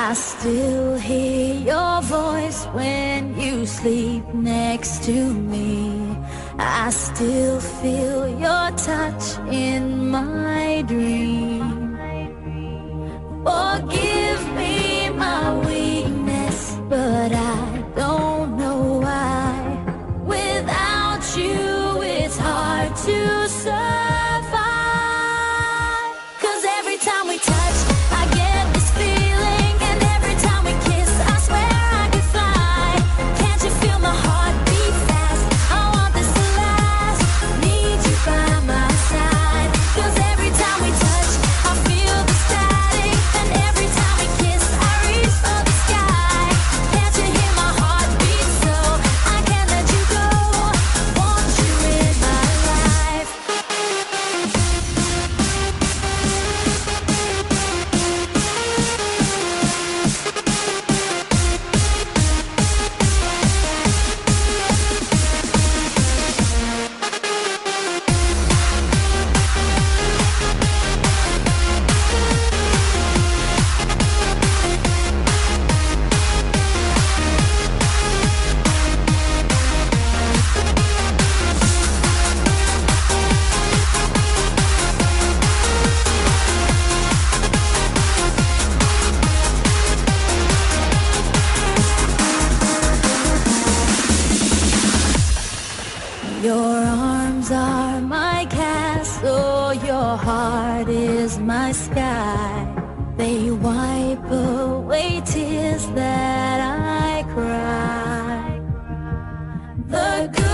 I still hear your voice when you sleep next to me. I still feel your touch in my dream. Forgive me my weakness, but I don't know why. Without you, it's hard to survive. 'Cause every time we touch, I get this feeling, and every time we kiss, I swear I could fly. Can't you feel my heart beat fast? I want this to last. Need you by my side. 'Cause every time we touch, I feel the static, and every time we kiss, I reach for the sky. Can't you hear my heart beat? So I can't let you go. Want you in my life. Your arms are my castle, your heart is my sky. They wipe away tears that I cry. The good